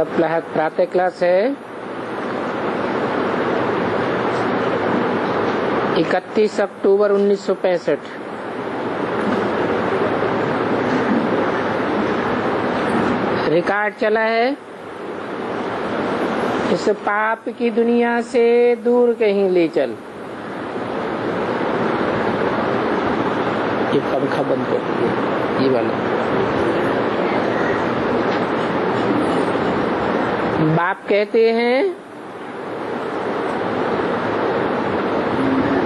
प्रातः क्लास है 31 अक्टूबर 1965। रिकॉर्ड चला है इस पाप की दुनिया से दूर कहीं ले चल। ये पंखा बंद कर दिया, ये वाला। बाप कहते हैं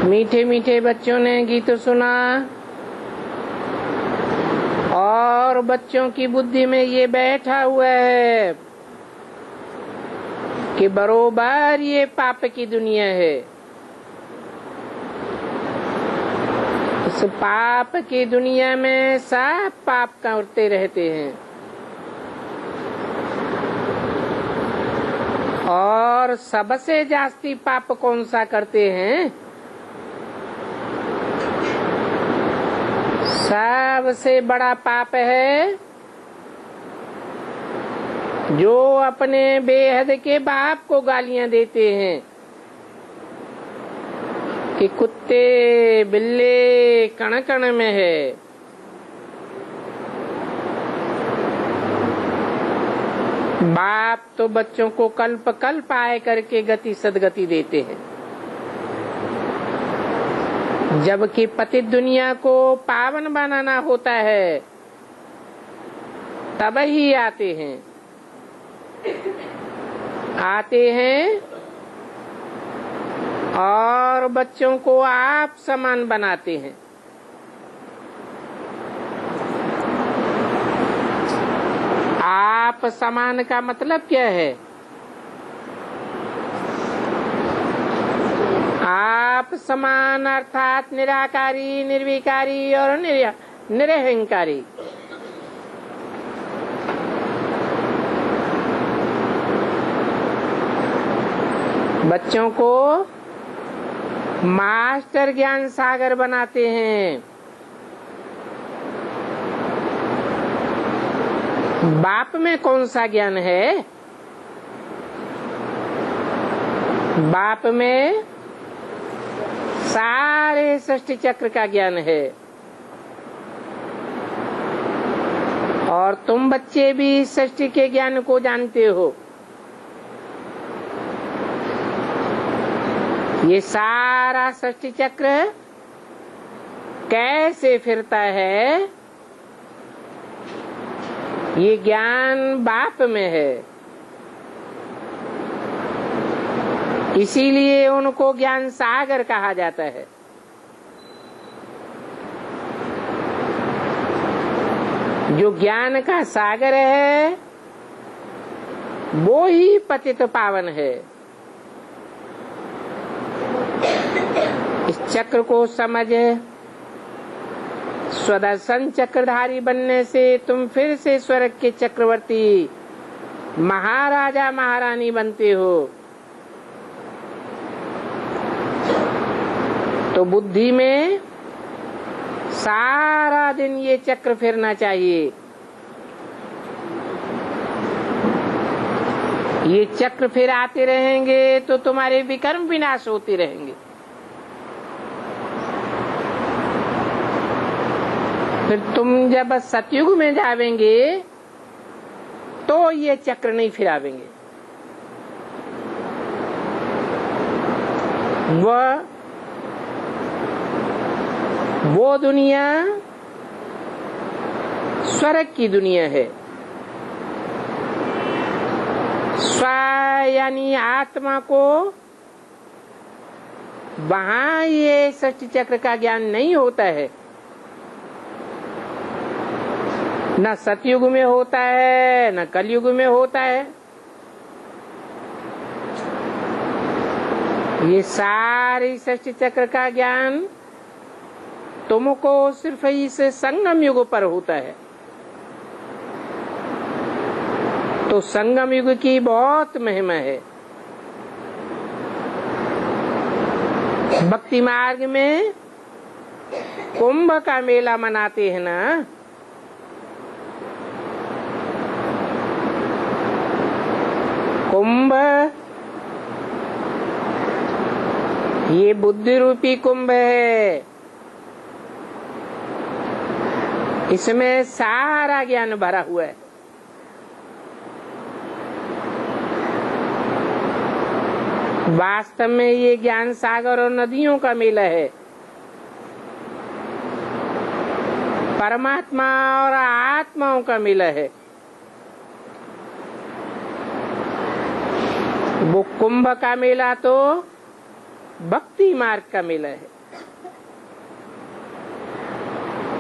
मीठे मीठे बच्चों ने गीत सुना और बच्चों की बुद्धि में ये बैठा हुआ है कि बरोबर ये पाप की दुनिया है। इस पाप की दुनिया में सब पाप करते रहते हैं और सबसे जास्ती पाप कौन सा करते हैं? सबसे बड़ा पाप है जो अपने बेहद के बाप को गालियां देते हैं कि कुत्ते बिल्ले कण कण में है। बाप तो बच्चों को कल्प कल्प आए करके गति सदगति देते हैं, जबकि पतित दुनिया को पावन बनाना होता है तब ही आते हैं और बच्चों को आप समान बनाते हैं। आप समान का मतलब क्या है? आप समान अर्थात निराकारी, निर्विकारी और निरहंकारी। बच्चों को मास्टर ज्ञान सागर बनाते हैं। बाप में कौन सा ज्ञान है? बाप में सारे सृष्टि चक्र का ज्ञान है और तुम बच्चे भी सृष्टि के ज्ञान को जानते हो। ये सारा सृष्टि चक्र कैसे फिरता है, ये ज्ञान बाप में है। इसीलिए उनको ज्ञान सागर कहा जाता है। जो ज्ञान का सागर है वो ही पतित पावन है। इस चक्र को समझ, स्वदर्शन चक्रधारी बनने से तुम फिर से स्वर्ग के चक्रवर्ती महाराजा महारानी बनते हो। तो बुद्धि में सारा दिन ये चक्र फिरना चाहिए। ये चक्र फिर आते रहेंगे तो तुम्हारे विकर्म विनाश होते रहेंगे। फिर तुम जब सतयुग में जावेंगे तो ये चक्र नहीं फिरावेंगे। वो दुनिया स्वर्ग की दुनिया है। स्व यानी आत्मा को वहां ये सृष्टि चक्र का ज्ञान नहीं होता है। न सतयुग में होता है न कलयुग में होता है। ये सारी सृष्टि चक्र का ज्ञान तुमको सिर्फ इस संगम युग पर होता है। तो संगम युग की बहुत महिमा है। भक्ति मार्ग में कुंभ का मेला मनाते हैं ना, कुंभ, ये बुद्धि रूपी कुंभ है। इसमें सारा ज्ञान भरा हुआ है। वास्तव में ये ज्ञान सागर और नदियों का मेला है। परमात्मा और आत्माओं का मेला है। वो कुंभ का मेला तो भक्ति मार्ग का मेला है।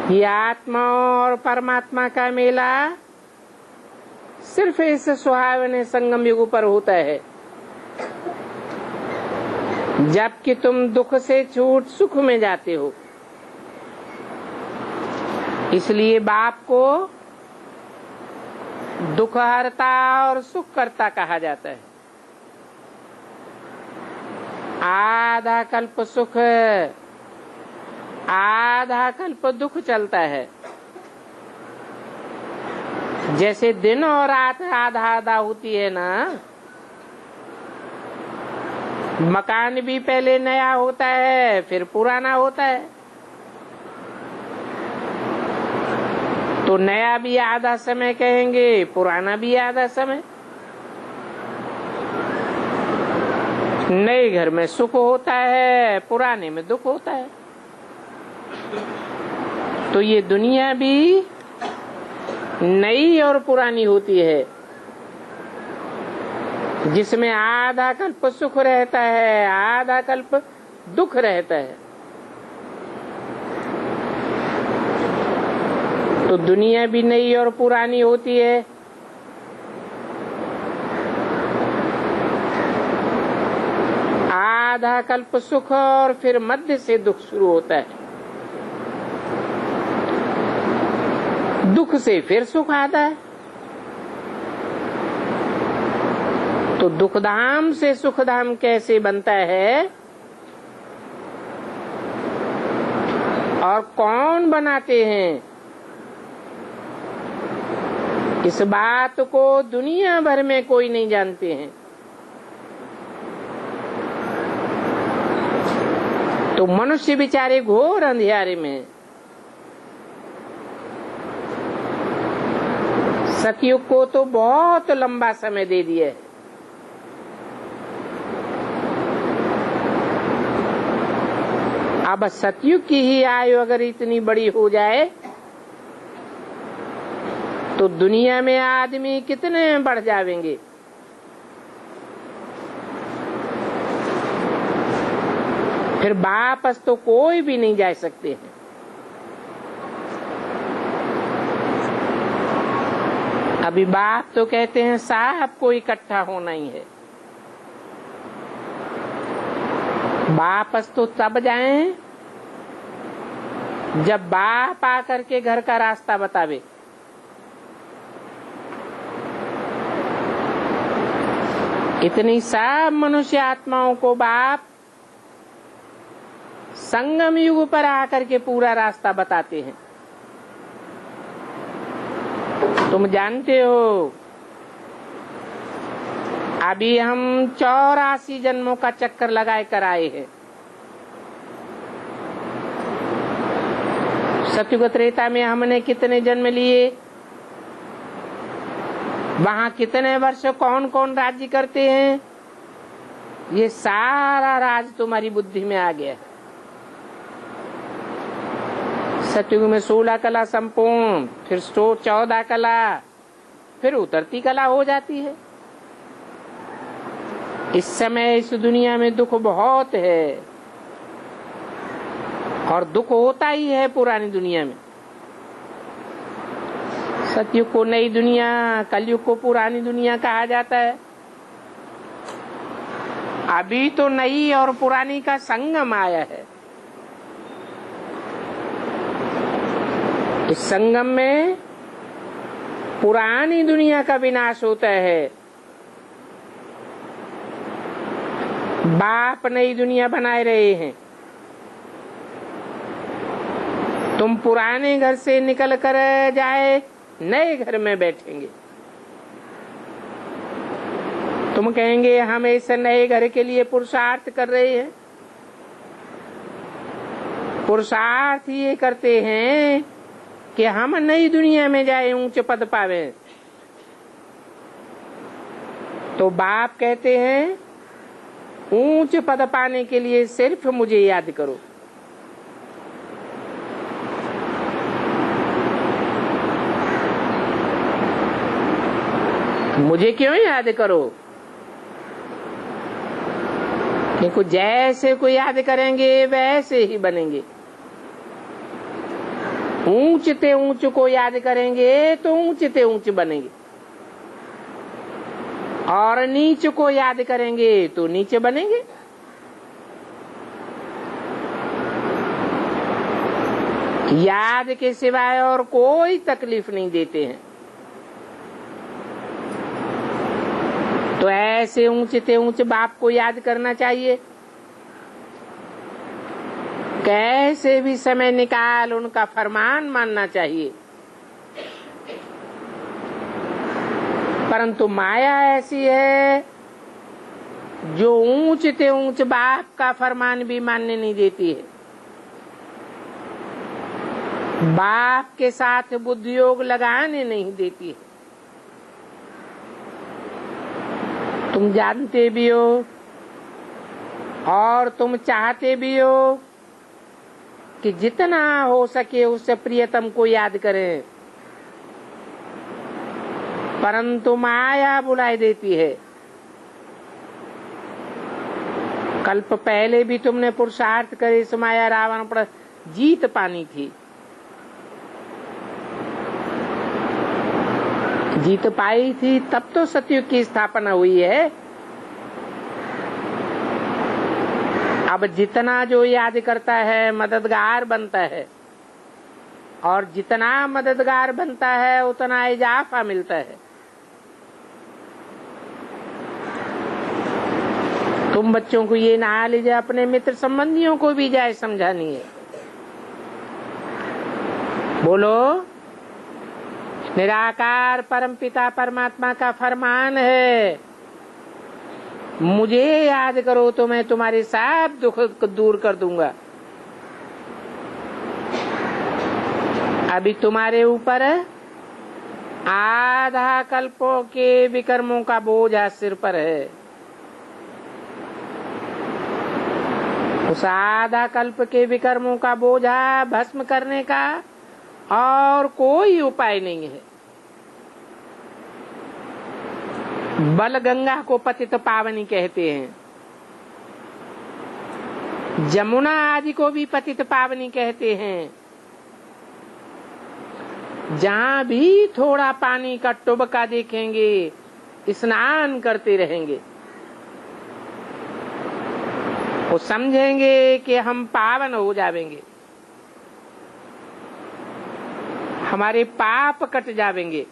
ये आत्मा और परमात्मा का मेला सिर्फ इस सुहावने संगम युग पर होता है, जबकि तुम दुख से छूट सुख में जाते हो। इसलिए बाप को दुख हरता और सुख करता कहा जाता है। आधा कल्प सुख, आधा कल्प दुख चलता है। जैसे दिन और रात आधा आधा होती है ना, मकान भी पहले नया होता है फिर पुराना होता है। तो नया भी आधा समय कहेंगे, पुराना भी आधा समय। नए घर में सुख होता है, पुराने में दुख होता है। तो ये दुनिया भी नई और पुरानी होती है, जिसमें आधा कल्प सुख रहता है, आधा कल्प दुख रहता है। तो दुनिया भी नई और पुरानी होती है। आधा कल्प सुख और फिर मध्य से दुख शुरू होता है। दुख से फिर सुख आता है। तो दुखधाम से सुखधाम कैसे बनता है और कौन बनाते हैं, इस बात को दुनिया भर में कोई नहीं जानते हैं। तो मनुष्य बेचारे घोर अंधियारे में। सतयुग को तो बहुत लंबा समय दे दिया है। अब सतयुग की ही आयु अगर इतनी बड़ी हो जाए तो दुनिया में आदमी कितने बढ़ जाएंगे। फिर वापस तो कोई भी नहीं जा सकते हैं। अभी बाप तो कहते हैं साहब को इकट्ठा होना ही है। वापस तो तब जाएं जब बाप आकर के घर का रास्ता बतावे। इतनी सब मनुष्य आत्माओं को बाप संगम युग पर आकर के पूरा रास्ता बताते हैं। तुम जानते हो अभी हम 84 जन्मों का चक्कर लगाए कर आए हैं। सतयुग त्रेता में हमने कितने जन्म लिए, वहाँ कितने वर्ष कौन कौन राज्य करते हैं, ये सारा राज तुम्हारी बुद्धि में आ गया है। सतयुग में 16 कला संपूर्ण, फिर 14 कला, फिर उतरती कला हो जाती है। इस समय इस दुनिया में दुख बहुत है और दुख होता ही है पुरानी दुनिया में। सतयुग को नई दुनिया, कलयुग को पुरानी दुनिया कहा जाता है। अभी तो नई और पुरानी का संगम आया है। इस संगम में पुरानी दुनिया का विनाश होता है, बाप नई दुनिया बनाए रहे हैं। तुम पुराने घर से निकल कर जाए नए घर में बैठेंगे तुम कहेंगे हम इस नए घर के लिए पुरुषार्थ कर रहे हैं। पुरुषार्थ ये करते हैं कि हम नई दुनिया में जाए, ऊंचे पद पावे। तो बाप कहते हैं ऊंच पद पाने के लिए सिर्फ मुझे याद करो। मुझे क्यों याद करो? देखो, जैसे को याद करेंगे वैसे ही बनेंगे। ऊंचते ऊंच को याद करेंगे तो ऊंचते ऊंच बनेंगे, और नीच को याद करेंगे तो नीचे बनेंगे। याद के सिवाय और कोई तकलीफ नहीं देते हैं। तो ऐसे ऊंचते ऊंच बाप को याद करना चाहिए। कैसे भी समय निकाल उनका फरमान मानना चाहिए। परंतु माया ऐसी है जो ऊंचते ऊंच बाप का फरमान भी मानने नहीं देती है। बाप के साथ बुद्धि योग लगाने नहीं देती है। तुम जानते भी हो और तुम चाहते भी हो कि जितना हो सके उससे प्रियतम को याद करें, परंतु माया बुलाई देती है। कल्प पहले भी तुमने पुरुषार्थ करे इस माया रावण पर जीत पानी थी। जीत पाई थी तब तो सतयुग की स्थापना हुई है। अब जितना जो याद करता है मददगार बनता है, और जितना मददगार बनता है उतना इजाफा मिलता है। तुम बच्चों को ये ना लीजिए, अपने मित्र संबंधियों को भी जाए समझानी है। बोलो, निराकार परमपिता परमात्मा का फरमान है, मुझे याद करो तो मैं तुम्हारे सब दुख को दूर कर दूंगा। अभी तुम्हारे ऊपर आधा कल्पों के विकर्मों का बोझ सिर पर है। उस आधा कल्प के विकर्मों का बोझा भस्म करने का और कोई उपाय नहीं है। बल गंगा को पतित पावनी कहते हैं, जमुना आदि को भी पतित पावनी कहते हैं। जहाँ भी थोड़ा पानी का टुबका देखेंगे स्नान करते रहेंगे। वो समझेंगे कि हम पावन हो जाएंगे, हमारे पाप कट जाएंगे।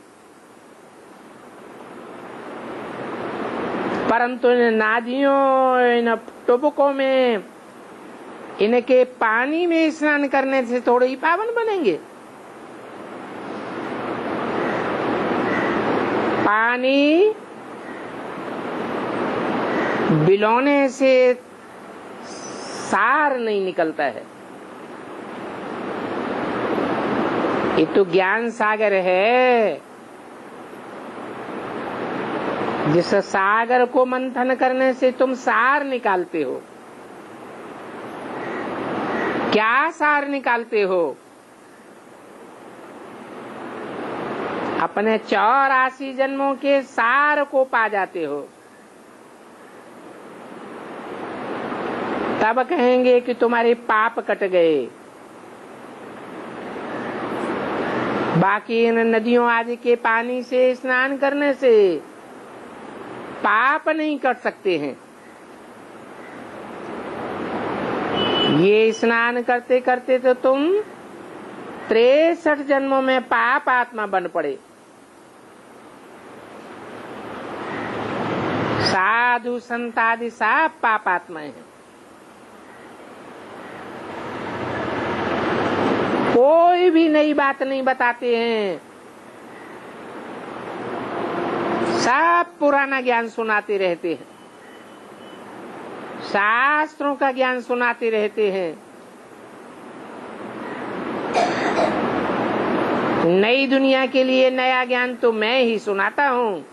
परंतु इन नादियों, इन टुबकों में, इनके पानी में स्नान करने से थोड़े ही पावन बनेंगे। पानी बिलोने से सार नहीं निकलता है। ये तो ज्ञान सागर है। जिस सागर को मंथन करने से तुम सार निकालते हो। क्या सार निकालते हो? अपने 84 जन्मों के सार को पा जाते हो। तब कहेंगे कि तुम्हारे पाप कट गए। बाकी इन नदियों आदि के पानी से स्नान करने से पाप नहीं कट सकते हैं। ये स्नान करते करते तो तुम 63 जन्मों में पाप आत्मा बन पड़े। साधु संत आदि सब पाप आत्माएं हैं। कोई भी नई बात नहीं बताते हैं। सब पुराना ज्ञान सुनाते रहते हैं, शास्त्रों का ज्ञान सुनाते रहते हैं। नई दुनिया के लिए नया ज्ञान तो मैं ही सुनाता हूँ।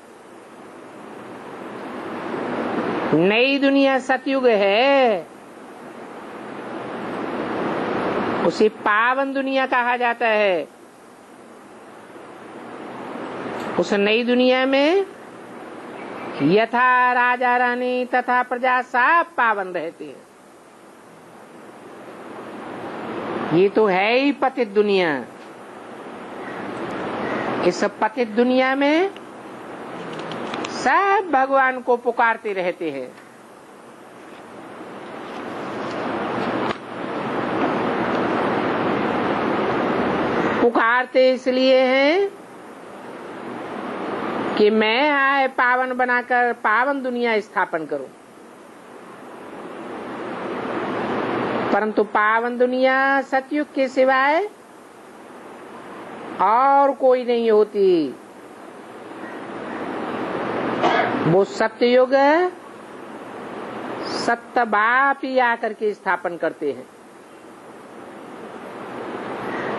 नई दुनिया सतयुग है, उसे पावन दुनिया कहा जाता है। उस नई दुनिया में यथा राजा रानी तथा प्रजा सब पावन रहते हैं। ये तो है ही पतित दुनिया। इस पतित दुनिया में सब भगवान को पुकारते रहते हैं। पुकारते इसलिए हैं कि मैं आए पावन बनाकर पावन दुनिया स्थापन करूं। परंतु पावन दुनिया सतयुग के सिवाय और कोई नहीं होती। वो सत्ययुग सत्य बाप ही आकर के स्थापन करते हैं।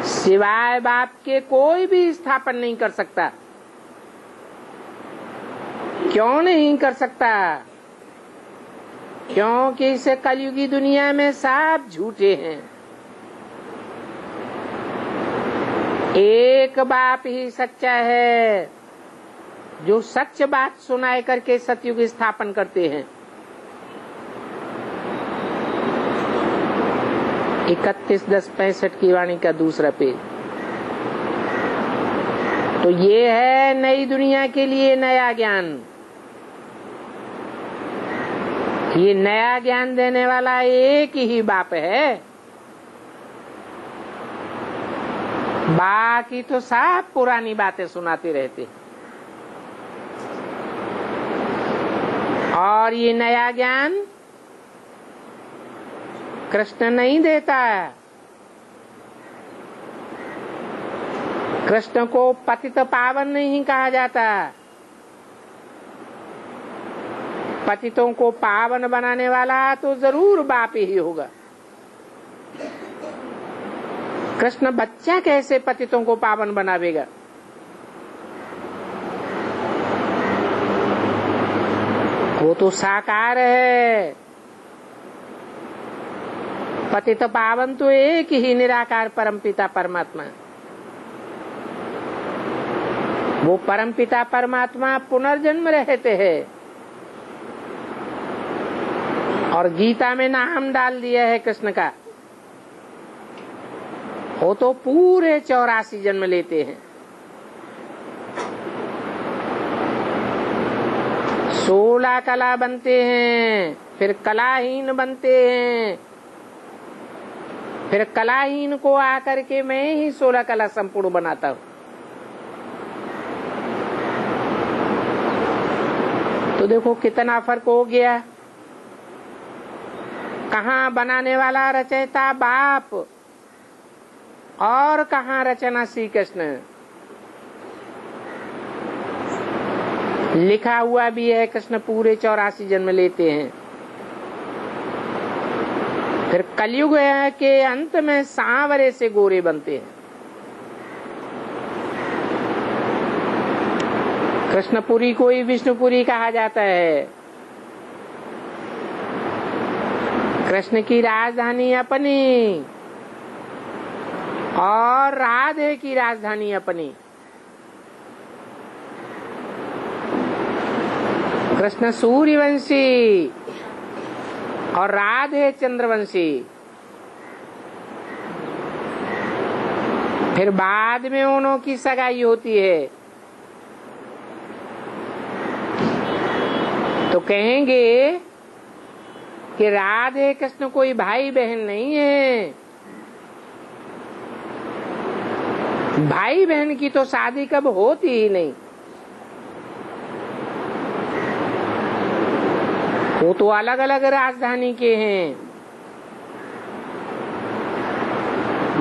सिवाय बाप के कोई भी स्थापन नहीं कर सकता। क्यों नहीं कर सकता? क्योंकि इस कलयुगी दुनिया में सब झूठे हैं। एक बाप ही सच्चा है, जो सच बात सुनाए करके सतयुग स्थापन करते हैं। 31/10/65 की वाणी का दूसरा पेज। तो ये है नई दुनिया के लिए नया ज्ञान। ये नया ज्ञान देने वाला एक ही बाप है। बाकी तो सब पुरानी बातें सुनाते रहते हैं। और ये नया ज्ञान कृष्ण नहीं देता है। कृष्ण को पतित पावन नहीं कहा जाता। पतितों को पावन बनाने वाला तो जरूर बाप ही होगा। कृष्ण बच्चा कैसे पतितों को पावन बनावेगा? वो तो साकार है। पतित पावन तो एक ही निराकार परमपिता परमात्मा। वो परमपिता परमात्मा पुनर्जन्म रहते हैं और गीता में नाम डाल दिया है कृष्ण का। वो तो पूरे 84 जन्म लेते हैं। 16 कला बनते हैं, फिर कलाहीन बनते हैं, फिर कलाहीन को आकर के मैं ही 16 कला संपूर्ण बनाता हूँ। तो देखो कितना फर्क हो गया। कहाँ बनाने वाला रचयिता बाप और कहाँ रचना श्री कृष्ण। लिखा हुआ भी है कृष्ण पूरे 84 जन्म लेते हैं। फिर कलयुग के अंत में सांवरे से गोरे बनते हैं। कृष्णपुरी को ही विष्णुपुरी कहा जाता है। कृष्ण की राजधानी अपनी और राधे की राजधानी अपनी। कृष्ण सूर्यवंशी और राधे चंद्रवंशी। फिर बाद में उन्हों की सगाई होती है तो कहेंगे कि राधे कृष्ण कोई भाई बहन नहीं है। भाई बहन की तो शादी कब होती ही नहीं। वो तो अलग अलग राजधानी के हैं।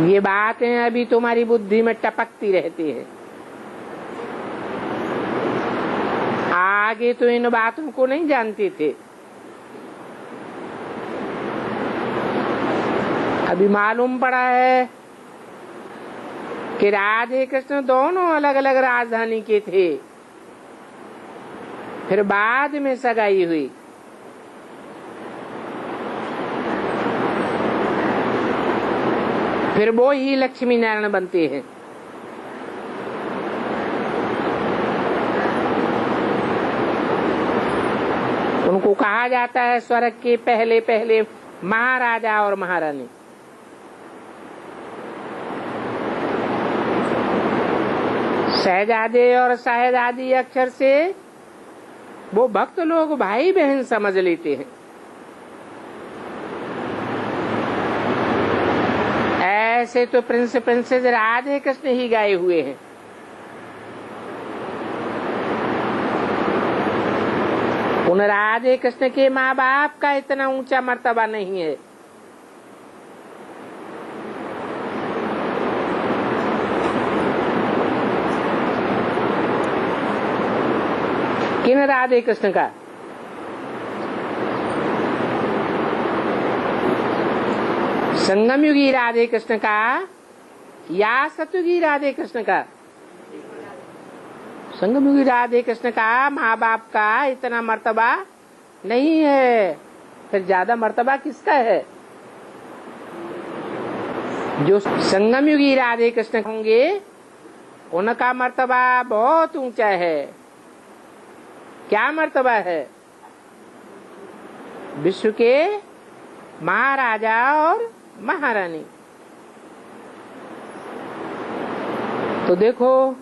ये बातें अभी तुम्हारी बुद्धि में टपकती रहती है। आगे तो इन बातों को नहीं जानते थे। अभी मालूम पड़ा है कि राधे कृष्ण दोनों अलग अलग राजधानी के थे। फिर बाद में सगाई हुई। फिर वो ही लक्ष्मी नारायण बनते हैं। उनको कहा जाता है स्वर्ग के पहले पहले महाराजा और महारानी। शहजादे और शहजादी अक्षर से वो भक्त लोग भाई बहन समझ लेते हैं। ऐसे तो प्रिंस प्रिंसेस राधे कृष्ण ही गाए हुए हैं। उन राधे कृष्ण के माँ बाप का इतना ऊंचा मर्तबा नहीं है। किन राधे कृष्ण का? संगम युगी राधे कृष्ण का या सतयुगी राधे कृष्ण का? संगम युगी राधे कृष्ण का माँ बाप का इतना मर्तबा नहीं है। फिर ज्यादा मर्तबा किसका है? जो संगम युगी राधे कृष्ण होंगे उनका मर्तबा बहुत ऊंचा है। क्या मर्तबा है? विश्व के महाराजा और महारानी। तो देखो,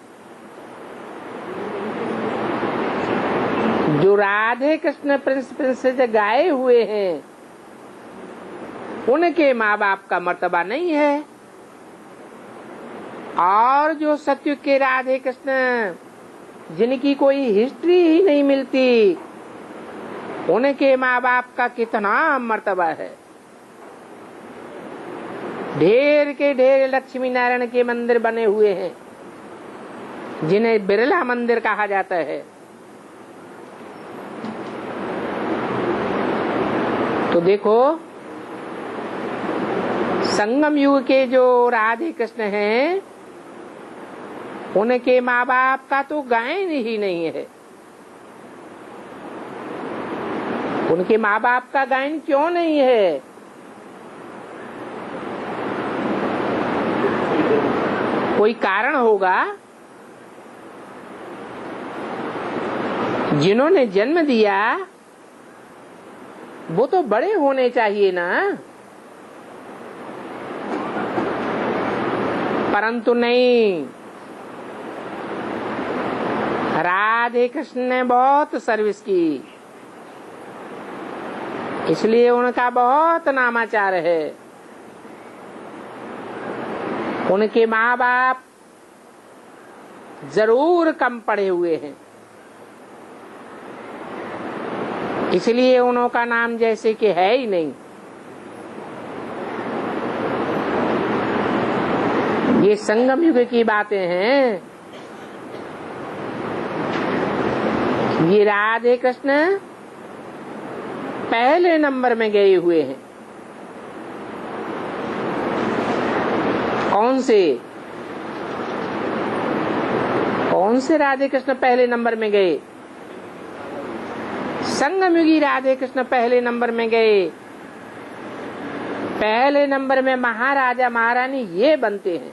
जो राधे कृष्ण प्रिंस प्रिंसेस गाए हुए हैं उनके माँ बाप का मर्तबा नहीं है। और जो सतयुग के राधे कृष्ण जिनकी कोई हिस्ट्री ही नहीं मिलती, उनके माँ बाप का कितना मर्तबा है। ढेर के ढेर लक्ष्मी नारायण के मंदिर बने हुए हैं जिन्हें बिरला मंदिर कहा जाता है। तो देखो, संगम युग के जो राधे कृष्ण हैं उनके माँ बाप का तो गायन ही नहीं है। उनके माँ बाप का गायन क्यों नहीं है? कोई कारण होगा। जिन्होंने जन्म दिया वो तो बड़े होने चाहिए ना, परंतु नहीं। राधे कृष्ण ने बहुत सर्विस की, इसलिए उनका बहुत नामाचार है। उनके माँ बाप जरूर कम पढ़े हुए हैं, इसलिए उनका नाम जैसे कि है ही नहीं। ये संगम युग की बातें हैं। ये राधे कृष्ण पहले नंबर में गए हुए हैं। कौन से राधे कृष्ण पहले नंबर में गए? संगम युगी राधे कृष्ण पहले नंबर में गए। पहले नंबर में महाराजा महारानी ये बनते हैं।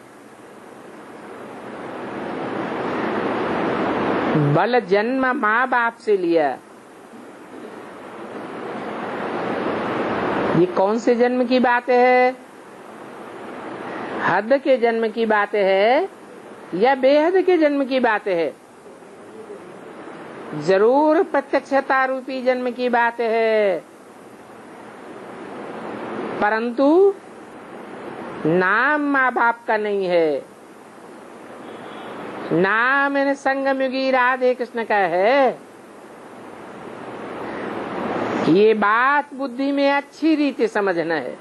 बल जन्म माँ बाप से लिया। ये कौन से जन्म की बात है? हद के जन्म की बात है या बेहद के जन्म की बात है? जरूर प्रत्यक्षता रूपी जन्म की बात है, परंतु नाम माँ बाप का नहीं है। नाम इन संगम युगी राधे कृष्ण का है। ये बात बुद्धि में अच्छी रीति समझना है।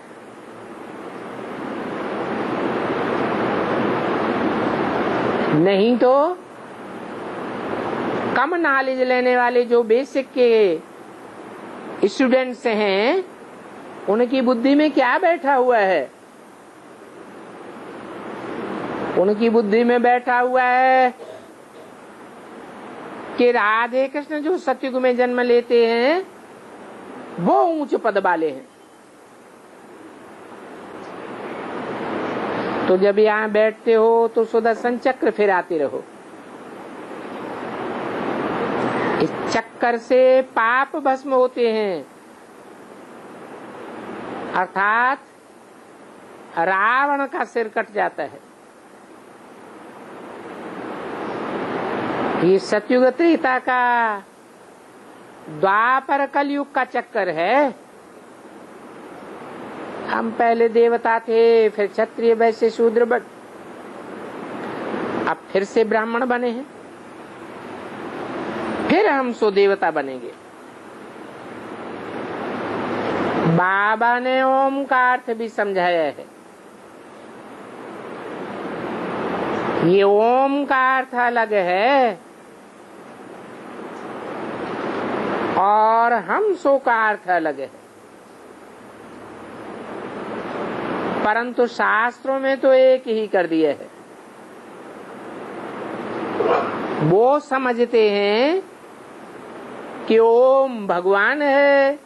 नहीं तो कम नॉलेज लेने वाले जो बेसिक के स्टूडेंट्स हैं, उनकी बुद्धि में क्या बैठा हुआ है? उनकी बुद्धि में बैठा हुआ है कि राधे कृष्ण जो सतयुग में जन्म लेते हैं वो ऊंच पद वाले हैं। तो जब यहाँ बैठते हो तो सुदर्शन चक्र फिराते रहो। इस चक्कर से पाप भस्म होते हैं, अर्थात रावण का सिर कट जाता है। ये सतयुग त्रेता का द्वापर कलयुग का चक्कर है। हम पहले देवता थे, फिर क्षत्रिय, वैश्य, शूद्र, अब फिर से ब्राह्मण बने हैं, फिर हम सो देवता बनेंगे। बाबा ने ओम का अर्थ भी समझाया है। ये ओम का अर्थ अलग है और हम सो का अर्थ अलग है, परंतु शास्त्रों में तो एक ही कर दिया है। वो समझते हैं कि ओम भगवान है,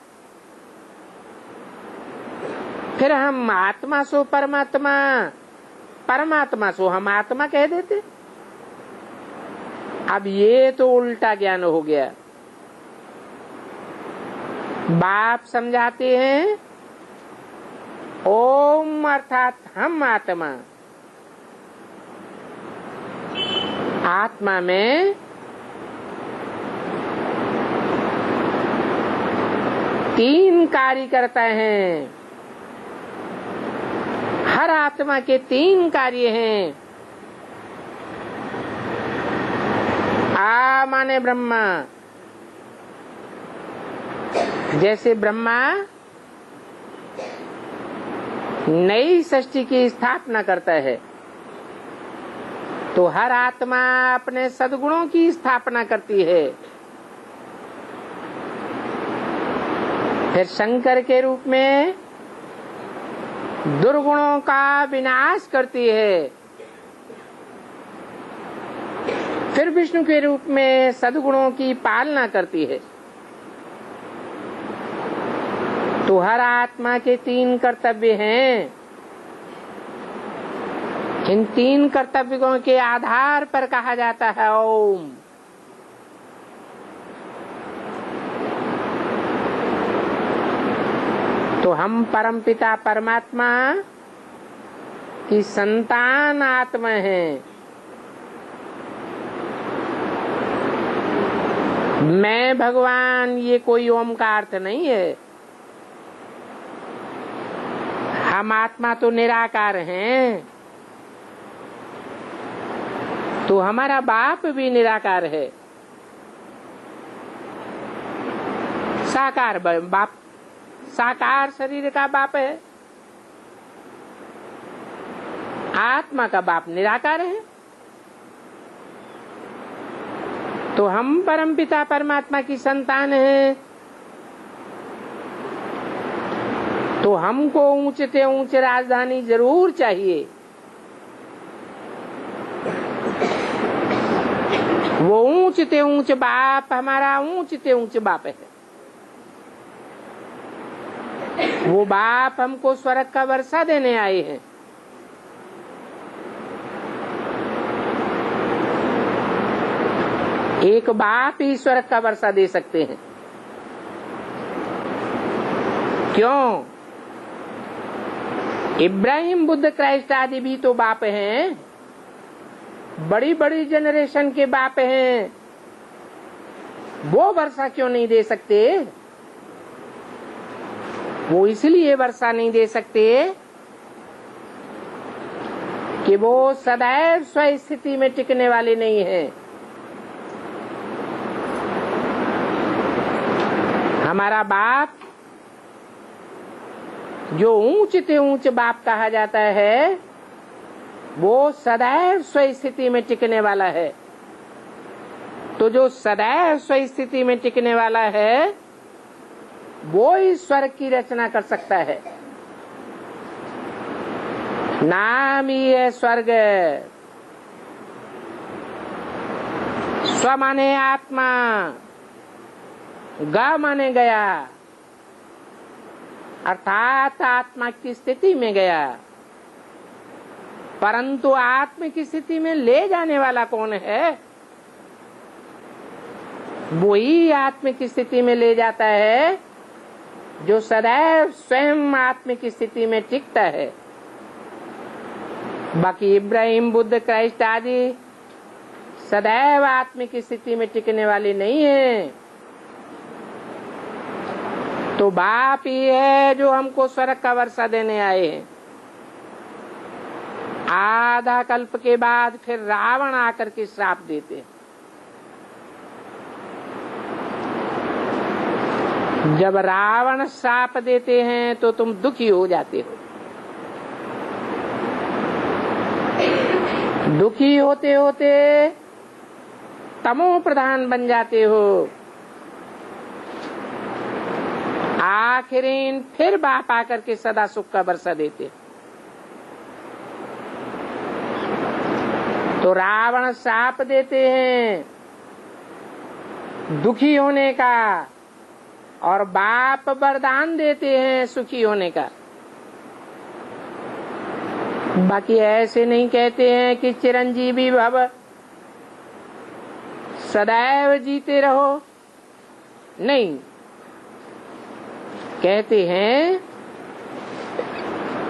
फिर हम आत्मा सो परमात्मा, परमात्मा सो हम आत्मा कह देते। अब ये तो उल्टा ज्ञान हो गया। बाप समझाते हैं ओम अर्थात हम आत्मा, आत्मा में तीन कार्य करता है। हर आत्मा के तीन कार्य हैं। आ माने ब्रह्मा, जैसे ब्रह्मा नई सृष्टि की स्थापना करता है, तो हर आत्मा अपने सद्गुणों की स्थापना करती है। फिर शंकर के रूप में दुर्गुणों का विनाश करती है। फिर विष्णु के रूप में सद्गुणों की पालना करती है। तो हर आत्मा के तीन कर्तव्य हैं। इन तीन कर्तव्यों के आधार पर कहा जाता है ओम। तो हम परमपिता परमात्मा की संतान आत्मा हैं। मैं भगवान, ये कोई ओम का अर्थ नहीं है। हम आत्मा तो निराकार हैं, तो हमारा बाप भी निराकार है। साकार बाप, साकार शरीर का बाप है। आत्मा का बाप निराकार है। तो हम परमपिता परमात्मा की संतान हैं। तो हमको ऊंचे से ऊंचे राजधानी जरूर चाहिए। वो ऊंचे से ऊंचे बाप हमारा ऊंचे से ऊंचे बाप है। वो बाप हमको स्वर्ग का वर्षा देने आए हैं। एक बाप ही स्वर्ग का वर्षा दे सकते हैं। क्यों? इब्राहिम, बुद्ध, क्राइस्ट आदि भी तो बाप हैं। बड़ी बड़ी जनरेशन के बाप हैं। वो वर्षा क्यों नहीं दे सकते? वो इसलिए वर्षा नहीं दे सकते कि वो सदैव स्व स्थिति में टिकने वाले नहीं हैं। हमारा बाप जो ऊंचे से ऊंचे बाप कहा जाता है, वो सदैव स्व स्थिति में टिकने वाला है। तो जो सदैव स्वस्थिति में टिकने वाला है वो ही स्वर्ग की रचना कर सकता है। नाम ही है स्वर्ग। स्व माने आत्मा, ग माने गया, अर्थात आत्मा की स्थिति में गया। परंतु आत्मा की स्थिति में ले जाने वाला कौन है? वही आत्मा की स्थिति में ले जाता है जो सदैव स्वयं आत्मा की स्थिति में टिकता है। बाकी इब्राहिम, बुद्ध, क्राइस्ट आदि सदैव आत्मा की स्थिति में टिकने वाले नहीं है। तो बाप ही है जो हमको स्वर्ग का वर्षा देने आए हैं। आधा कल्प के बाद फिर रावण आकर के श्राप देते। जब रावण श्राप देते हैं तो तुम दुखी हो जाते हो। दुखी होते होते तमो प्रधान बन जाते हो। आखिरीन फिर बाप आकर के सदा सुख का वर्षा देते। तो रावण शाप देते हैं दुखी होने का और बाप वरदान देते हैं सुखी होने का। बाकी ऐसे नहीं कहते हैं कि चिरंजीवी भव, सदैव जीते रहो। नहीं, कहते हैं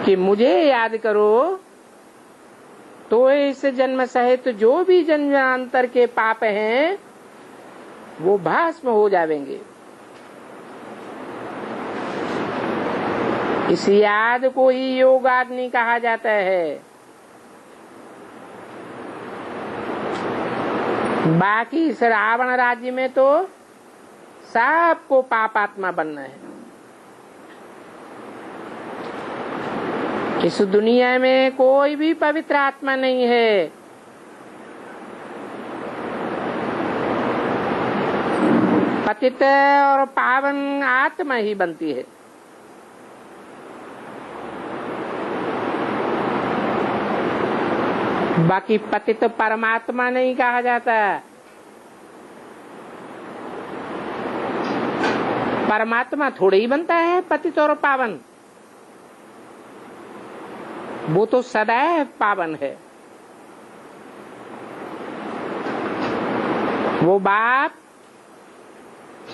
कि मुझे याद करो तो इस जन्म सहित जो भी जन्मांतर के पाप हैं वो भस्म हो जाएंगे। इस याद को ही योगाग्नि कहा जाता है। बाकी इस रावण राज्य में तो सबको पापात्मा बनना है। इस दुनिया में कोई भी पवित्र आत्मा नहीं है। पतित और पावन आत्मा ही बनती है। बाकी पतित परमात्मा नहीं कहा जाता। परमात्मा थोड़े ही बनता है पतित और पावन। वो तो सदैव पावन है। वो बाप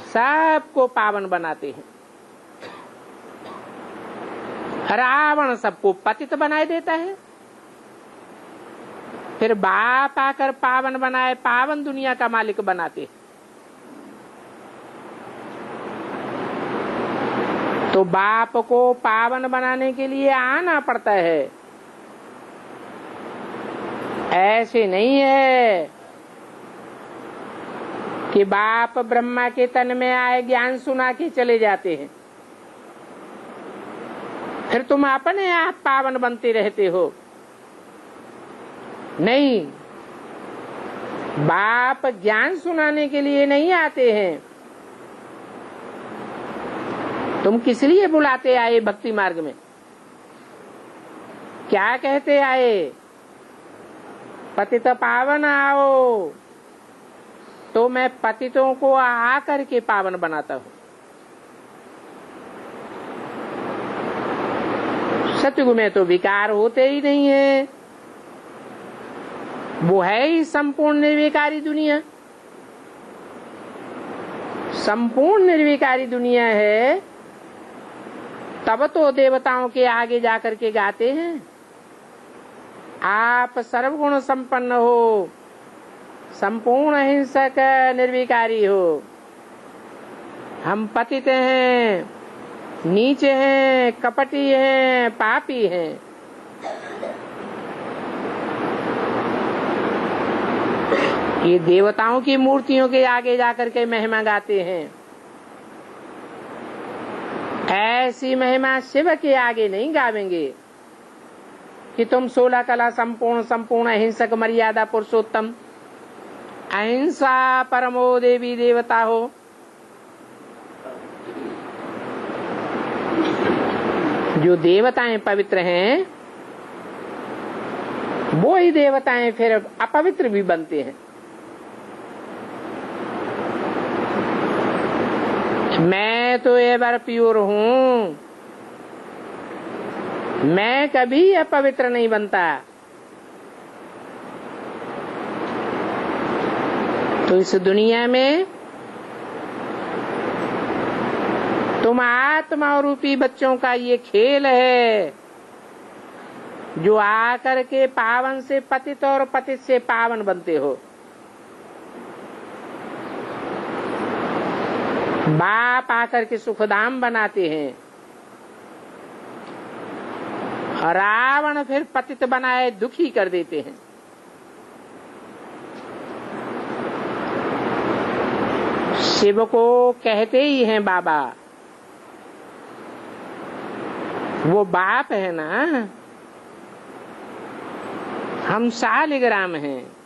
सबको पावन बनाते हैं। रावण सबको पतित बनाए देता है, फिर बाप आकर पावन बनाए, पावन दुनिया का मालिक बनाते हैं। तो बाप को पावन बनाने के लिए आना पड़ता है। ऐसे नहीं है कि बाप ब्रह्मा के तन में आए ज्ञान सुना के चले जाते हैं, फिर तुम अपने आप पावन बनते रहते हो। नहीं, बाप ज्ञान सुनाने के लिए नहीं आते हैं। तुम किस लिए बुलाते आए भक्ति मार्ग में? क्या कहते आए? पतित पावन आओ। तो मैं पतितों को आकर के पावन बनाता हूँ। सतयुग में तो विकार होते ही नहीं है। वो है ही संपूर्ण निर्विकारी दुनिया। संपूर्ण निर्विकारी दुनिया है, तब तो देवताओं के आगे जाकर के गाते हैं आप सर्वगुण संपन्न हो, संपूर्ण अहिंसक निर्विकारी हो। हम पतित हैं, नीचे हैं, कपटी हैं, पापी हैं। ये देवताओं की मूर्तियों के आगे जाकर के महिमा गाते हैं। ऐसी महिमा शिव के आगे नहीं गावेंगे कि तुम 16 कला संपूर्ण, संपूर्ण अहिंसक, मर्यादा पुरुषोत्तम। अहिंसा परमो देवी देवता हो। जो देवताएं पवित्र हैं वो ही देवताएं फिर अपवित्र भी बनते हैं। मैं तो एवर प्योर हूं, मैं कभी अपवित्र नहीं बनता। तो इस दुनिया में तुम आत्मा रूपी बच्चों का ये खेल है, जो आकर के पावन से पतित और पतित से पावन बनते हो। बाप आकर के सुखधाम बनाते हैं, रावण फिर पतित बनाए दुखी कर देते हैं। शिव को कहते ही हैं बाबा, वो बाप है ना, हम शालिग्राम हैं।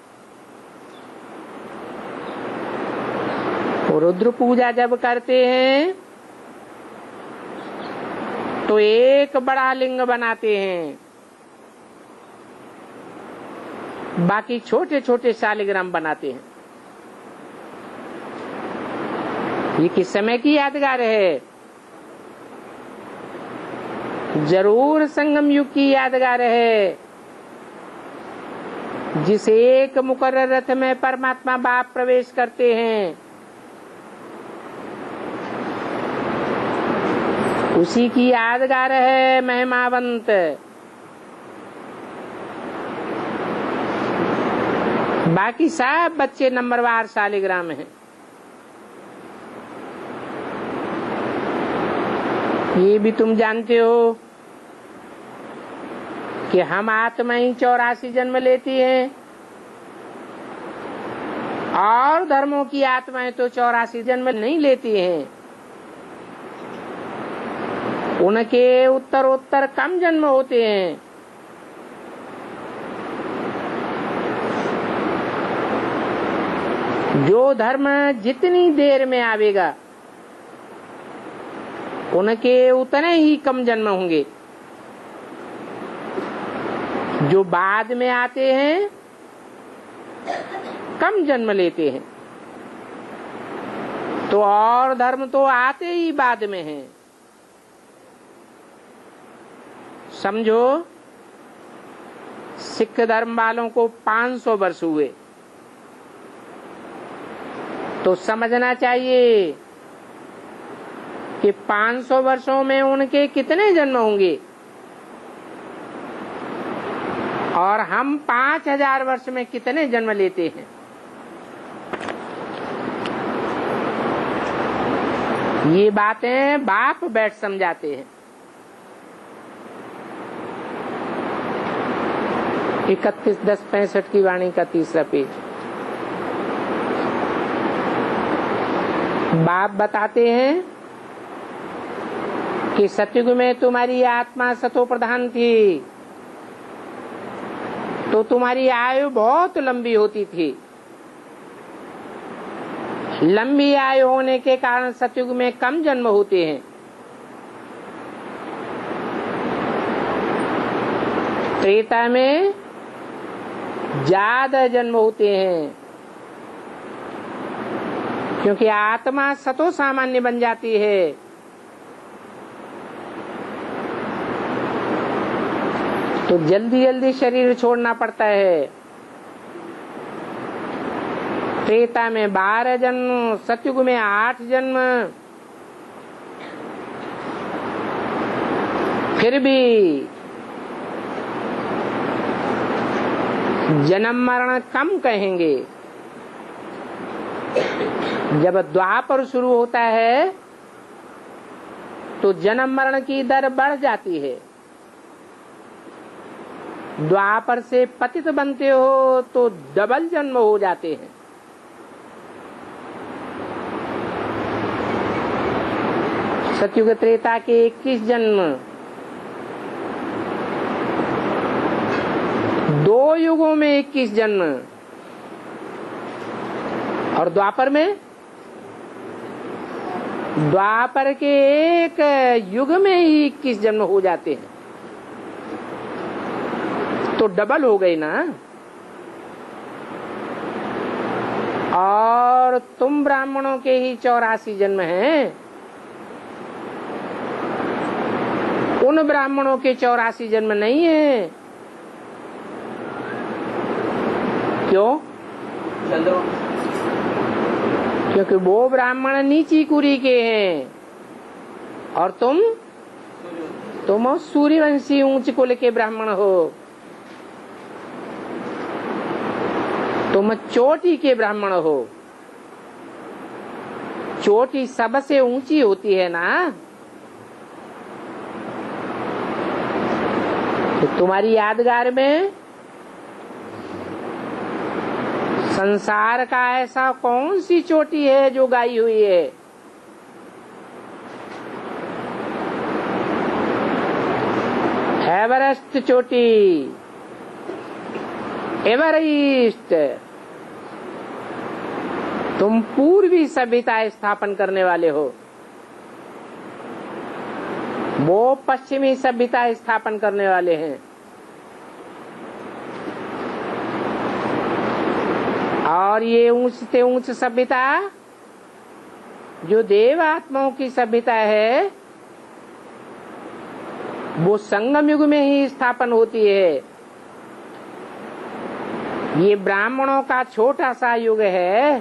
रुद्र पूजा जब करते हैं तो एक बड़ा लिंग बनाते हैं, बाकी छोटे छोटे शालिग्राम बनाते हैं। ये किस समय की यादगार है? जरूर संगम युग की यादगार है, जिस एक मुकर्रर रथ में परमात्मा बाप प्रवेश करते हैं, उसी की यादगार है महिमावंत। बाकी सब बच्चे नंबरवार शालिग्राम हैं। ये भी तुम जानते हो कि हम आत्मा ही 84 जन्म लेती हैं, और धर्मों की आत्माएं तो 84 जन्म नहीं लेती हैं। उनके उत्तरोत्तर कम जन्म होते हैं। जो धर्म जितनी देर में आवेगा उनके उतने ही कम जन्म होंगे। जो बाद में आते हैं कम जन्म लेते हैं। तो और धर्म तो आते ही बाद में हैं। समझो, सिख धर्म वालों को 500 वर्ष हुए, तो समझना चाहिए कि 500 वर्षों में उनके कितने जन्म होंगे, और हम 5000 वर्ष में कितने जन्म लेते हैं। ये बातें बाप बैठ समझाते हैं। 31/10/65 की वाणी का 3रा पेज। बाप बताते हैं कि सतयुग में तुम्हारी आत्मा सतो प्रधान थी, तो तुम्हारी आयु बहुत लंबी होती थी। लंबी आयु होने के कारण सतयुग में कम जन्म होते हैं। त्रेता में ज्यादा जन्म होते हैं, क्योंकि आत्मा सतो सामान्य बन जाती है। तो जल्दी जल्दी शरीर छोड़ना पड़ता है। त्रेता में 12 जन्म, सतयुग में 8 जन्म। फिर भी जन्म मरण कम कहेंगे। जब द्वापर शुरू होता है तो जन्म मरण की दर बढ़ जाती है। द्वापर से पतित बनते हो तो डबल जन्म हो जाते हैं। सतयुग त्रेता के 21 जन्म, 2 युगों में 21 जन्म। और द्वापर के एक युग में ही 21 जन्म हो जाते हैं, तो डबल हो गई ना। और तुम ब्राह्मणों के ही 84 जन्म हैं, उन ब्राह्मणों के 84 जन्म नहीं है। क्यों? क्योंकि वो ब्राह्मण नीची कुरी के हैं और तुम सूर्यवंशी ऊंच कुल के ब्राह्मण हो। तुम चोटी के ब्राह्मण हो। चोटी सबसे ऊंची होती है ना, तो तुम्हारी यादगार में संसार का ऐसा कौन सी चोटी है जो गाई हुई है? एवरेस्ट चोटी, एवरेस्ट। तुम पूर्वी सभ्यता स्थापन करने वाले हो, वो पश्चिमी सभ्यता स्थापन करने वाले हैं। और ये ऊंच से ऊंच सभ्यता जो देव आत्माओं की सभ्यता है, वो संगम युग में ही स्थापन होती है। ये ब्राह्मणों का छोटा सा युग है,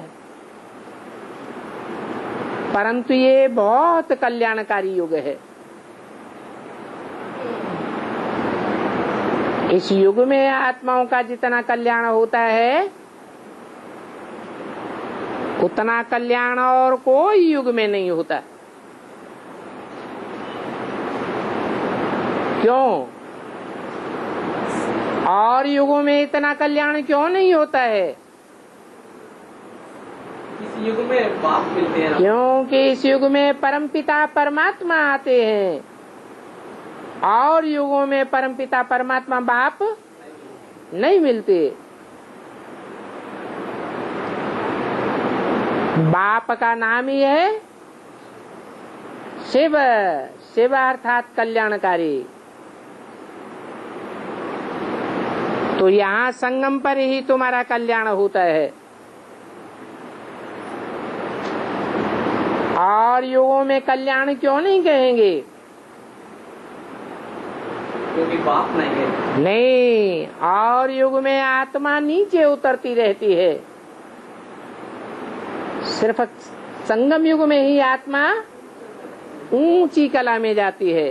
परंतु ये बहुत कल्याणकारी युग है। इस युग में आत्माओं का जितना कल्याण होता है, उतना कल्याण और कोई युग में नहीं होता। क्यों? और युगों में इतना कल्याण क्यों नहीं होता है? इस युग में बाप मिलते हैं। क्योंकि इस युग में परमपिता परमात्मा आते हैं, और युगों में परमपिता परमात्मा बाप नहीं मिलते। बाप का नाम ही है शिव। शिव अर्थात कल्याणकारी। तो यहाँ संगम पर ही तुम्हारा कल्याण होता है। और युगों में कल्याण क्यों नहीं कहेंगे? क्योंकि बाप नहीं है। नहीं, और युग में आत्मा नीचे उतरती रहती है। सिर्फ संगम युग में ही आत्मा ऊंची कला में जाती है।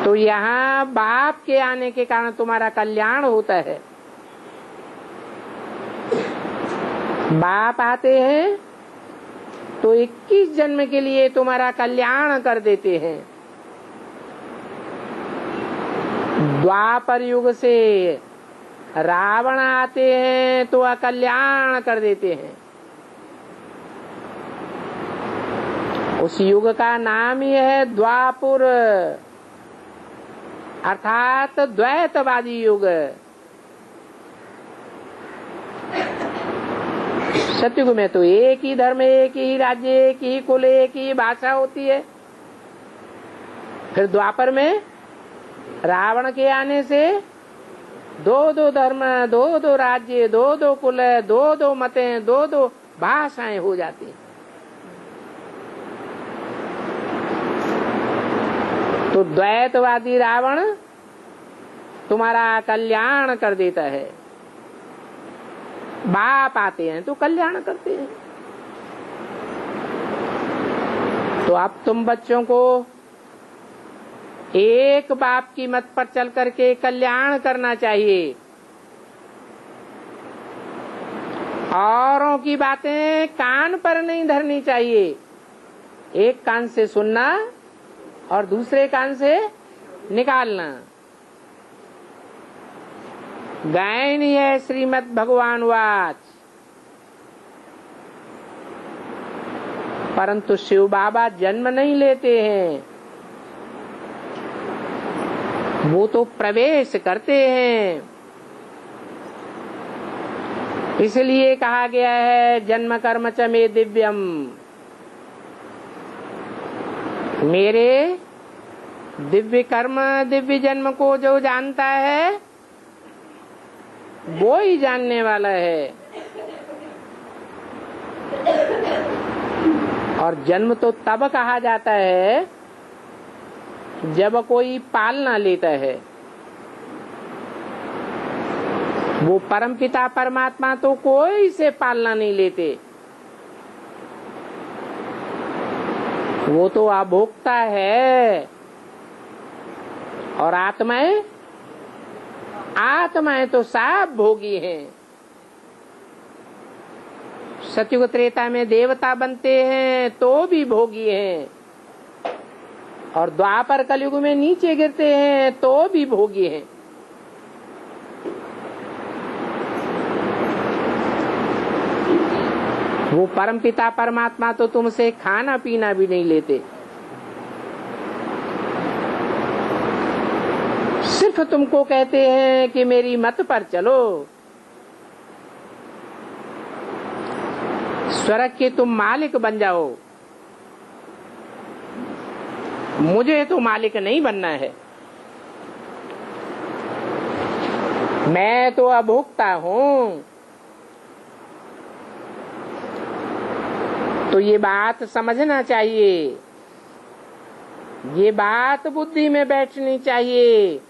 तो यहाँ बाप के आने के कारण तुम्हारा कल्याण होता है। बाप आते हैं तो 21 जन्म के लिए तुम्हारा कल्याण कर देते हैं। द्वापर युग से रावण आते हैं तो अकल्याण कर देते हैं। उस युग का नाम ही है द्वापुर, अर्थात द्वैतवादी युग। सतयुग में तो एक ही धर्म, एक ही राज्य, एक ही कुल, एक ही भाषा होती है। फिर द्वापर में रावण के आने से दो दो धर्म, दो दो राज्य, दो दो कुल, दो दो मतें, दो दो भाषाएं हो जाती हैं। तो द्वैतवादी रावण तुम्हारा कल्याण कर देता है। बाप आते हैं तो कल्याण करते हैं। तो अब तुम बच्चों को एक बाप की मत पर चल करके कल्याण करना चाहिए। औरों की बातें कान पर नहीं धरनी चाहिए। एक कान से सुनना और दूसरे कान से निकालना। गायन है श्रीमद् भगवान वाच। परंतु शिव बाबा जन्म नहीं लेते हैं, वो तो प्रवेश करते हैं। इसलिए कहा गया है जन्म कर्म च मे दिव्यम, मेरे दिव्य कर्म दिव्य जन्म को जो जानता है वो ही जानने वाला है। और जन्म तो तब कहा जाता है जब कोई पालना लेता है। वो परमपिता परमात्मा तो कोई से पालना नहीं लेते, वो तो अभोक्ता है। और आत्माएं तो सब भोगी हैं। सतयुग त्रेता में देवता बनते हैं तो भी भोगी हैं, और द्वापर कलयुग में नीचे गिरते हैं तो भी भोगी हैं। वो परमपिता परमात्मा तो तुमसे खाना पीना भी नहीं लेते, सिर्फ तुमको कहते हैं कि मेरी मत पर चलो, स्वर्ग के तुम मालिक बन जाओ। मुझे तो मालिक नहीं बनना है, मैं तो अभोक्ता हूँ। तो ये बात समझना चाहिए, ये बात बुद्धि में बैठनी चाहिए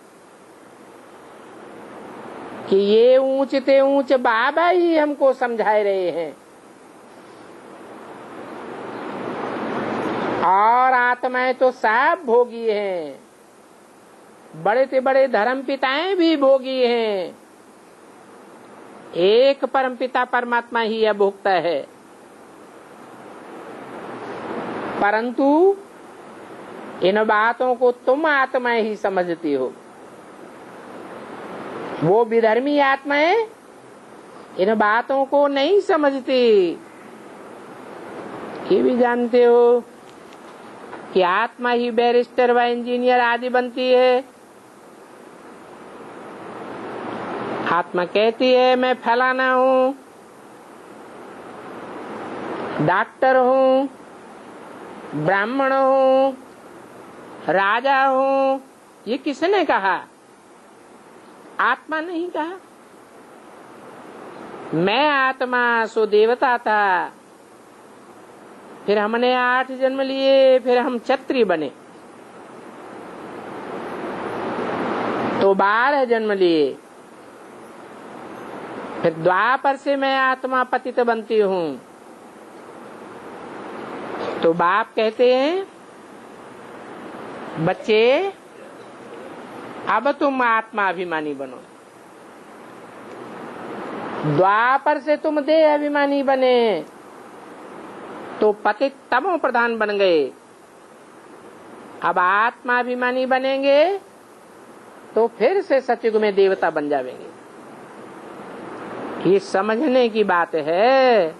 कि ये ऊंचते ऊंच बाबा ही हमको समझाए रहे हैं, और आत्माएं तो सब भोगी हैं। बड़े से बड़े धर्म पिताएं भी भोगी हैं, एक परमपिता परमात्मा ही अभोक्ता है। परंतु इन बातों को तुम आत्माएं ही समझती हो। वो विधर्मी आत्माएं इन बातों को नहीं समझती। ये भी जानते हो कि आत्मा ही बैरिस्टर व इंजीनियर आदि बनती है। आत्मा कहती है मैं फलाना हूँ, डॉक्टर हूँ, ब्राह्मण हूँ, राजा हूँ। ये किसने कहा? आत्मा नहीं कहा। मैं आत्मा सो देवता था, फिर हमने 8 जन्म लिए, फिर हम क्षत्रिय बने, तो 12 जन्म लिए, फिर द्वापर से मैं आत्मा पतित बनती हूँ। तो बाप कहते हैं बच्चे अब तुम आत्मा अभिमानी बनो। द्वापर से तुम देह अभिमानी बने तो पतित तमो प्रधान बन गए, अब आत्मा अभिमानी बनेंगे तो फिर से सतयुग में देवता बन जाएंगे। ये समझने की बात है।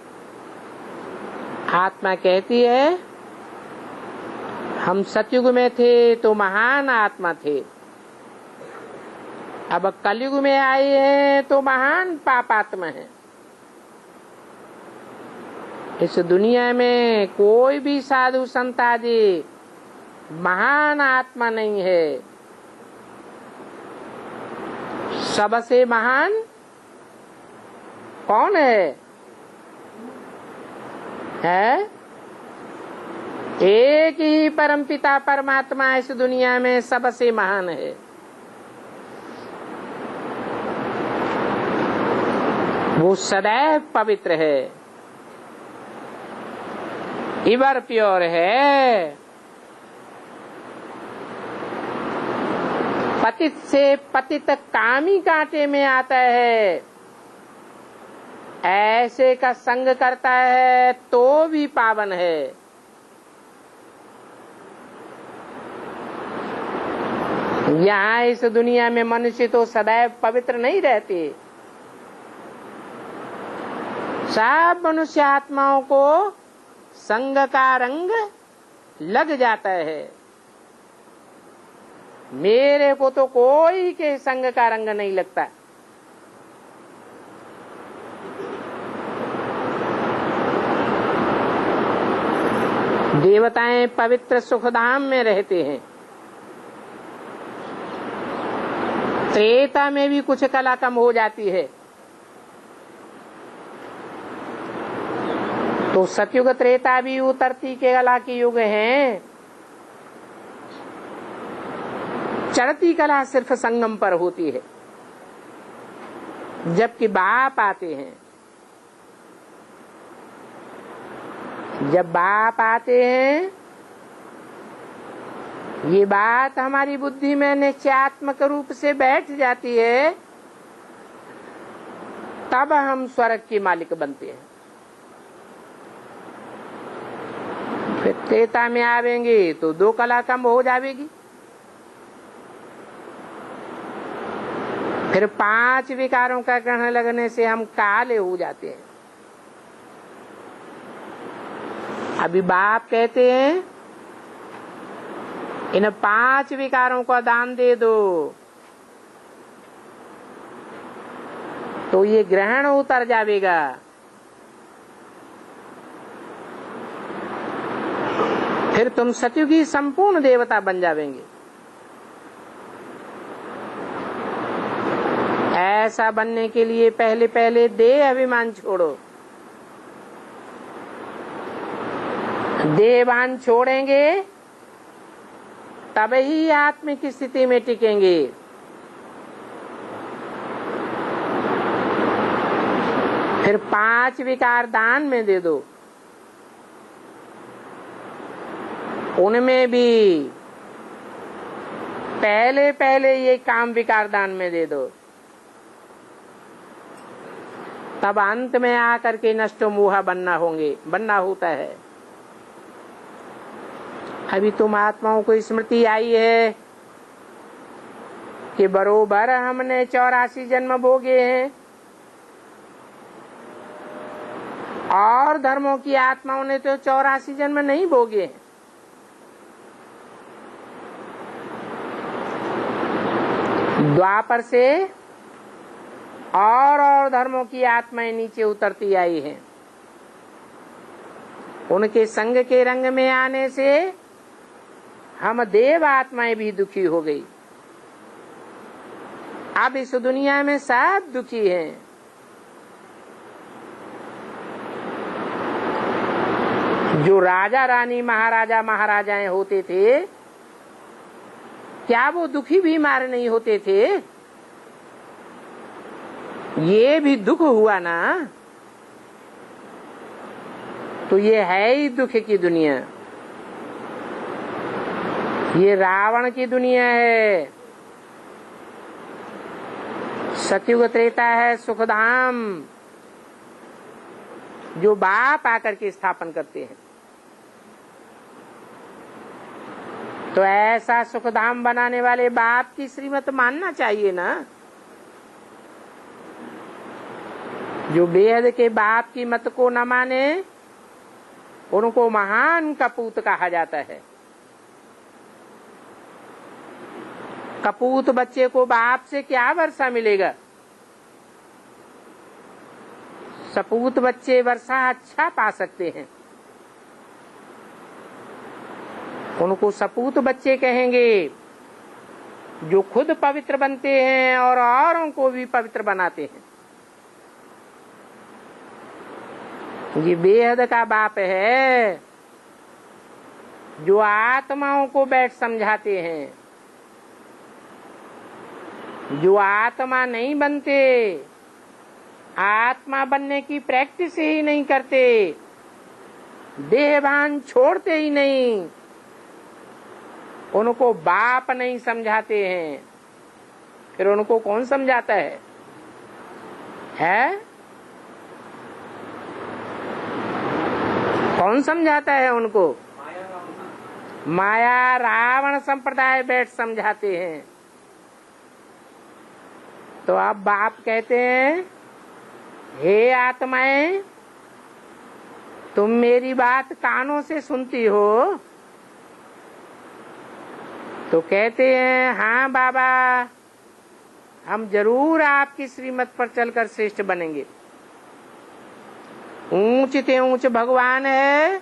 आत्मा कहती है हम सतयुग में थे तो महान आत्मा थे, अब कलयुग में आए हैं तो महान पापात्मा है। इस दुनिया में कोई भी साधु संत आदि महान आत्मा नहीं है। सबसे महान कौन है? एक ही परमपिता परमात्मा इस दुनिया में सबसे महान है। वो सदैव पवित्र है, इवर प्योर है। पतित से पतित कामी कांटे में आता है, ऐसे का संग करता है तो भी पावन है। यहाँ इस दुनिया में मनुष्य तो सदैव पवित्र नहीं रहते। सब मनुष्य आत्माओं को संग का रंग लग जाता है। मेरे को तो कोई के संग का रंग नहीं लगता। देवताएं पवित्र सुखधाम में रहते हैं। त्रेता में भी कुछ कला कम हो जाती है, तो सतयुग त्रेता भी उतरती के कला के युग हैं। चढ़ती कला सिर्फ संगम पर होती है, जबकि बाप आते हैं। जब बाप आते हैं, ये बात हमारी बुद्धि में निश्चयात्मक रूप से बैठ जाती है, तब हम स्वर्ग के मालिक बनते हैं। फिर त्रेता में आवेंगे तो 2 कला कम हो जाएगी, फिर 5 विकारों का ग्रहण लगने से हम काले हो जाते हैं। अभी बाप कहते हैं इन 5 विकारों का दान दे दो, तो ये ग्रहण उतर जाएगा। फिर तुम सतयुगी संपूर्ण देवता बन जावेंगे। ऐसा बनने के लिए पहले पहले देह अभिमान छोड़ो। देहभान छोड़ेंगे तब ही आत्मिक स्थिति में टिकेंगे। फिर 5 विकार दान में दे दो, उनमें भी पहले पहले ये काम विकार दान में दे दो, तब अंत में आकर के नष्टो मोहा बनना होता है। अभी तुम आत्माओं को स्मृति आई है कि बरोबर हमने 84 जन्म भोगे हैं, और धर्मों की आत्माओं ने तो 84 जन्म नहीं भोगे हैं। द्वापर से और धर्मों की आत्माएं नीचे उतरती आई हैं। उनके संग के रंग में आने से हम देव आत्माएं भी दुखी हो गई। अब इस दुनिया में सब दुखी हैं। जो राजा रानी महाराजा महाराजाएं होते थे, क्या वो दुखी भी मारे नहीं होते थे? ये भी दुख हुआ ना। तो ये है ही दुख की दुनिया, ये रावण की दुनिया है। सतयुग त्रेता है सुखधाम, जो बाप आकर के स्थापन करते हैं। तो ऐसा सुखधाम बनाने वाले बाप की श्रीमत मानना चाहिए ना। जो बेहद के बाप की मत को न माने, उनको महान कपूत कहा जाता है। कपूत बच्चे को बाप से क्या वर्षा मिलेगा? सपूत बच्चे वर्षा अच्छा पा सकते हैं। उनको सपूत बच्चे कहेंगे, जो खुद पवित्र बनते हैं और औरों को भी पवित्र बनाते हैं। ये बेहद का बाप है, जो आत्माओं को बैठ समझाते हैं। जो आत्मा नहीं बनते, आत्मा बनने की प्रैक्टिस ही नहीं करते, देहभान छोड़ते ही नहीं, उनको बाप नहीं समझाते हैं। फिर उनको कौन समझाता है? कौन समझाता है उनको? माया रावण संप्रदाय बैठ समझाते हैं। तो अब बाप कहते हैं, हे आत्माएं, तुम मेरी बात कानों से सुनती हो? तो कहते हैं, हाँ बाबा, हम जरूर आपकी श्रीमत पर चलकर श्रेष्ठ बनेंगे। ऊंच ते ऊंच भगवान है,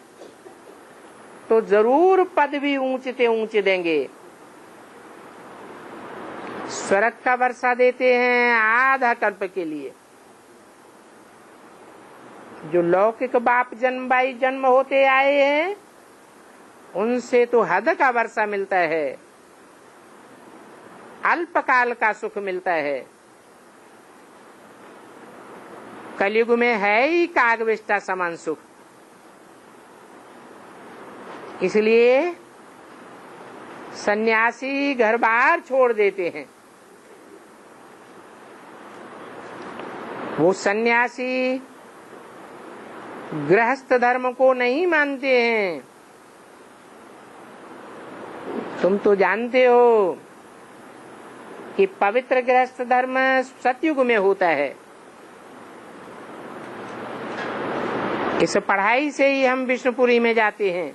तो जरूर पद भी ऊंचे से ऊंचे देंगे। स्वर्ग का वर्षा देते हैं आधा कल्प के लिए। जो लौकिक बाप जन्म बाई जन्म होते आए हैं उनसे तो हद का वर्षा मिलता है, अल्पकाल का सुख मिलता है। कलयुग में है ही कागविष्टा समान सुख। इसलिए सन्यासी घर बार छोड़ देते हैं। वो सन्यासी गृहस्थ धर्म को नहीं मानते हैं। तुम तो जानते हो कि पवित्र गृहस्थ धर्म सतयुग में होता है। इस पढ़ाई से ही हम विष्णुपुरी में जाते हैं।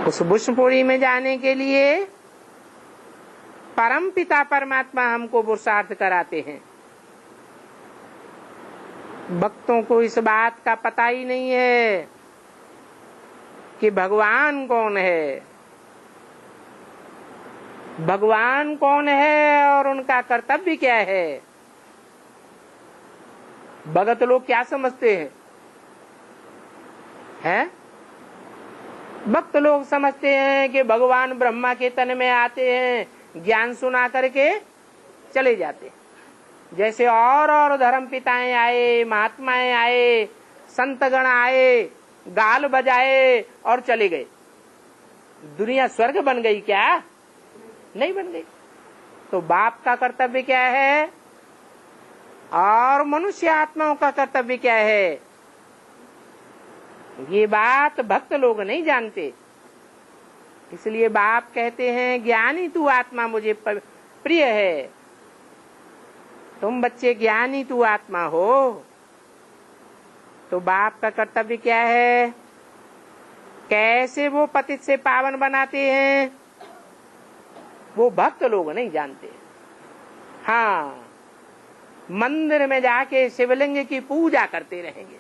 उस विष्णुपुरी में जाने के लिए परम पिता परमात्मा हमको पुरुषार्थ कराते हैं। भक्तों को इस बात का पता ही नहीं है कि भगवान कौन है, भगवान कौन है और उनका कर्तव्य क्या है। भगत लोग क्या समझते हैं? भक्त लोग समझते हैं कि भगवान ब्रह्मा के तन में आते हैं, ज्ञान सुना करके चले जाते हैं। जैसे और धर्म पिताएं आए, महात्माएं आए, संतगण आए, गाल बजाए और चले गए। दुनिया स्वर्ग बन गई क्या? नहीं बन गई। तो बाप का कर्तव्य क्या है और मनुष्य आत्माओं का कर्तव्य क्या है, ये बात भक्त लोग नहीं जानते। इसलिए बाप कहते हैं ज्ञानी तू आत्मा मुझे प्रिय है। तुम बच्चे ज्ञानी तू आत्मा हो। तो बाप का कर्तव्य क्या है? कैसे वो पतित से पावन बनाते हैं वो भक्त लोग नहीं जानते। हाँ, मंदिर में जाके शिवलिंग की पूजा करते रहेंगे,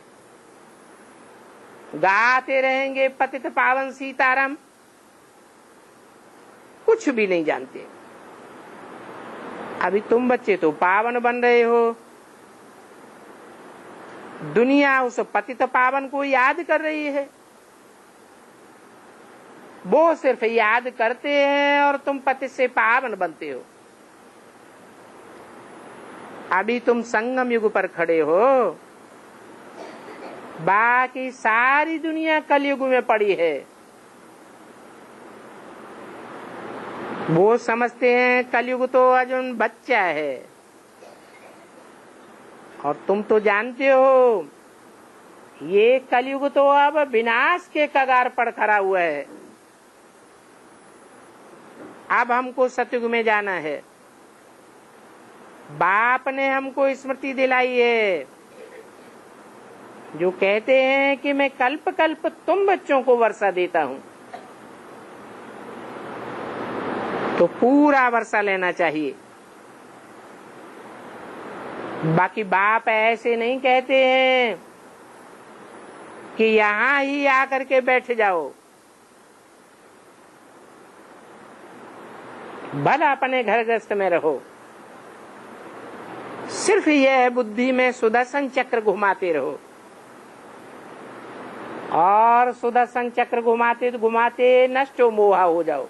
गाते रहेंगे पतित पावन सीताराम, कुछ भी नहीं जानते। अभी तुम बच्चे तो पावन बन रहे हो। दुनिया उस पतित पावन को याद कर रही है। वो सिर्फ याद करते हैं और तुम पतित से पावन बनते हो। अभी तुम संगम युग पर खड़े हो, बाकी सारी दुनिया कलयुग में पड़ी है। वो समझते हैं कलयुग तो अर्जुन बच्चा है, और तुम तो जानते हो ये कलयुग तो अब विनाश के कगार पर खड़ा हुआ है। अब हमको सतयुग में जाना है। बाप ने हमको स्मृति दिलाई है, जो कहते हैं कि मैं कल्प कल्प तुम बच्चों को वर्षा देता हूं, तो पूरा वर्षा लेना चाहिए। बाकी बाप ऐसे नहीं कहते हैं कि यहां ही आकर के बैठ जाओ, भला अपने घर गृहस्थ में रहो। सिर्फ यह बुद्धि में सुदर्शन चक्र घुमाते रहो, और सुदर्शन चक्र घुमाते घुमाते नष्टो मोहा हो जाओ।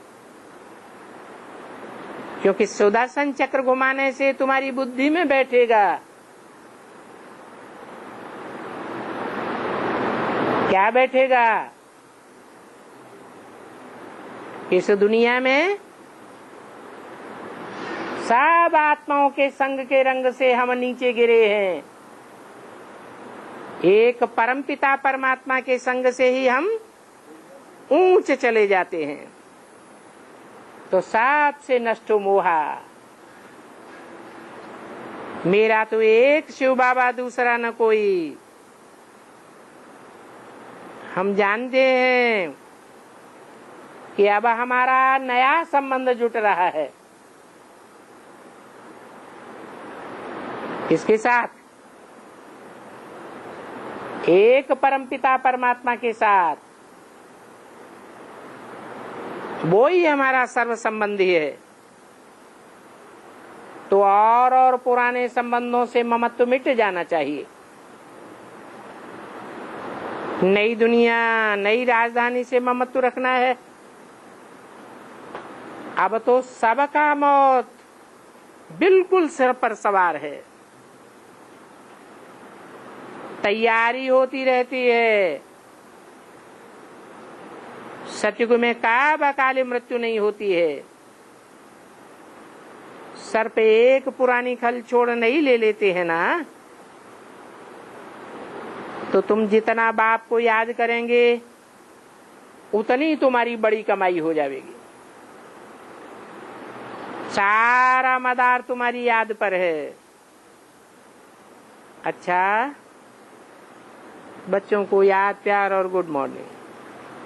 क्योंकि सुदर्शन चक्र घुमाने से तुम्हारी बुद्धि में बैठेगा क्या बैठेगा? इस दुनिया में सब आत्माओं के संग के रंग से हम नीचे गिरे हैं, एक परमपिता परमात्मा के संग से ही हम ऊंचे चले जाते हैं। तो सबसे नष्टो मोहा। मेरा तो एक शिव बाबा, दूसरा न कोई। हम जानते हैं कि अब हमारा नया संबंध जुट रहा है। किसके साथ? एक परमपिता परमात्मा के साथ, वो ही हमारा सर्व संबंधी है। तो और पुराने संबंधों से ममत्व मिट जाना चाहिए। नई दुनिया, नई राजधानी से ममत्व रखना है। अब तो सबका मौत बिल्कुल सिर पर सवार है, तैयारी होती रहती है। सतयुग में कब अकाली मृत्यु नहीं होती है। सर पे एक पुरानी खल छोड़ नहीं ले लेते हैं ना, तो तुम जितना बाप को याद करेंगे उतनी तुम्हारी बड़ी कमाई हो जाएगी। सारा मदार तुम्हारी याद पर है। अच्छा, बच्चों को याद, प्यार और गुड मॉर्निंग।